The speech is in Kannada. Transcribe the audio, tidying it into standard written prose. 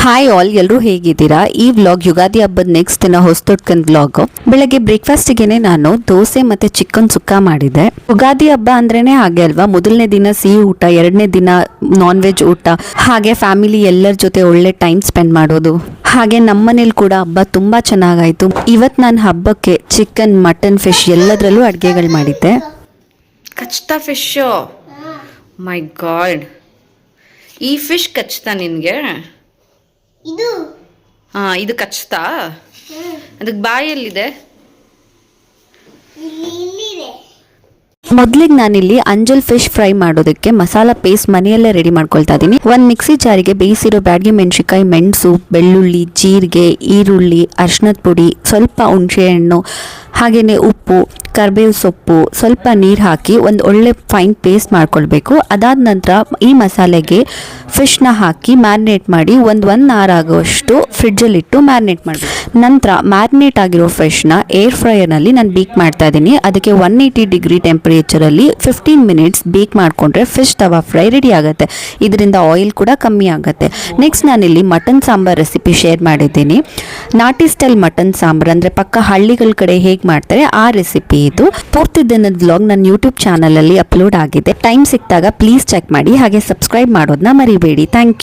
ಹಾಯ್ ಆಲ್, ಎಲ್ಲರೂ ಹೇಗಿದ್ದೀರಾ? ಈ ವ್ಲಾಗ್ ಯುಗಾದಿ ಹಬ್ಬದ ನೆಕ್ಸ್ಟ್ ದಿನ ಹೊಸತೊಟ್ಕನ್ ವ್ಲಾಗ್. ಬೆಳಗ್ಗೆ ಬ್ರೇಕ್ಫಾಸ್ಟಿಗೆ ನಾನು ದೋಸೆ ಮತ್ತೆ ಚಿಕನ್ ಸುಕ್ಕ ಮಾಡಿದೆ. ಯುಗಾದಿ ಹಬ್ಬ ಅಂದ್ರೇನೆ ಹಾಗೆ ಅಲ್ವಾ, ಮೊದಲನೇ ದಿನ ಸಿಹಿ ಊಟ, ಎರಡನೇ ದಿನ ನಾನ್ ವೆಜ್ ಊಟ, ಹಾಗೆ ಫ್ಯಾಮಿಲಿ ಎಲ್ಲರ ಜೊತೆ ಒಳ್ಳೆ ಟೈಮ್ ಸ್ಪೆಂಡ್ ಮಾಡೋದು. ಹಾಗೆ ನಮ್ಮನೇಲಿ ಕೂಡ ಹಬ್ಬ ತುಂಬಾ ಚೆನ್ನಾಗಾಯ್ತು. ಇವತ್ತು ನಾನು ಹಬ್ಬಕ್ಕೆ ಚಿಕನ್, ಮಟನ್, ಫಿಶ್ ಎಲ್ಲದರಲ್ಲೂ ಅಡುಗೆಗಳು ಮಾಡಿದ್ದೆ. ಕಚ್ತಾ ಫಿಶು, ಮೈ ಗಾಡ್, ಈ ಫಿಶ್ ಕಚ್ತಾ ನಿನ್ಗೆ? ಇದು ಕಚ್ತಾ? ಅದಕ್ಕೆ ಬಾಯಲ್ಲಿದೆ. ಮೊದಲಿಗೆ ನಾನಿಲ್ಲಿ ಅಂಜಲ್ ಫಿಶ್ ಫ್ರೈ ಮಾಡೋದಕ್ಕೆ ಮಸಾಲಾ ಪೇಸ್ಟ್ ಮನೆಯಲ್ಲೇ ರೆಡಿ ಮಾಡ್ಕೊಳ್ತಾ ಇದ್ದೀನಿ. ಒಂದು ಮಿಕ್ಸಿ ಜಾರಿಗೆ ಬೇಯಿಸಿರೋ ಬ್ಯಾಡಗಿ ಮೆಣಸಿನಕಾಯಿ, ಮೆಣಸು, ಬೆಳ್ಳುಳ್ಳಿ, ಜೀರಿಗೆ, ಈರುಳ್ಳಿ, ಅರಿಶಿಣದ ಪುಡಿ, ಸ್ವಲ್ಪ ಹುಣಸೆಹಣ್ಣು, ಹಾಗೆಯೇ ಉಪ್ಪು, ಕರಿಬೇವು ಸೊಪ್ಪು, ಸ್ವಲ್ಪ ನೀರು ಹಾಕಿ ಒಂದು ಒಳ್ಳೆ ಫೈನ್ ಪೇಸ್ಟ್ ಮಾಡ್ಕೊಳ್ಬೇಕು. ಅದಾದ ನಂತರ ಈ ಮಸಾಲೆಗೆ ಫಿಶ್ನ ಹಾಕಿ ಮ್ಯಾರಿನೇಟ್ ಮಾಡಿ ಒಂದು 1 hour ಆಗೋಷ್ಟು ಫ್ರಿಡ್ಜಲ್ಲಿಟ್ಟು ಮ್ಯಾರಿನೇಟ್ ಮಾಡಬೇಕು. ನಂತರ ಮ್ಯಾರಿನೇಟ್ ಆಗಿರೋ ಫಿಶ್ನ ಏರ್ ಫ್ರೈಯರ್ನಲ್ಲಿ ನಾನು ಬೇಕ್ ಮಾಡ್ತಾ ಇದ್ದೀನಿ. ಅದಕ್ಕೆ 180 ಡಿಗ್ರಿ ಟೆಂಪರೇಚರಲ್ಲಿ 15 minutes ಬೇಕ್ ಮಾಡಿಕೊಂಡ್ರೆ ಫಿಶ್ ತವಾ ಫ್ರೈ ರೆಡಿ ಆಗುತ್ತೆ. ಇದರಿಂದ ಆಯಿಲ್ ಕೂಡ ಕಮ್ಮಿ ಆಗುತ್ತೆ. ನೆಕ್ಸ್ಟ್ ನಾನಿಲ್ಲಿ ಮಟನ್ ಸಾಂಬಾರ್ ರೆಸಿಪಿ ಶೇರ್ ಮಾಡಿದ್ದೀನಿ. ನಾಟಿ ಸ್ಟೈಲ್ ಮಟನ್ ಸಾಂಬಾರ್ ಅಂದರೆ ಪಕ್ಕ ಹಳ್ಳಿಗಳ ಕಡೆ ಹೇಗೆ ಮಾಡ್ತಾರೆ ಆ ರೆಸಿಪಿ ಇದು. ಪೂರ್ತಿ ದಿನದ ವ್ಲಾಗ್ ನನ್ನ ಯೂಟ್ಯೂಬ್ ಚಾನಲಲ್ಲಿ ಅಪ್ಲೋಡ್ ಆಗಿದೆ. ಟೈಮ್ ಸಿಕ್ಕಿದಾಗ ಪ್ಲೀಸ್ ಚೆಕ್ ಮಾಡಿ, ಹಾಗೆ ಸಬ್ಸ್ಕ್ರೈಬ್ ಮಾಡೋದನ್ನ ಮರಿಬೇಡಿ. Thank you.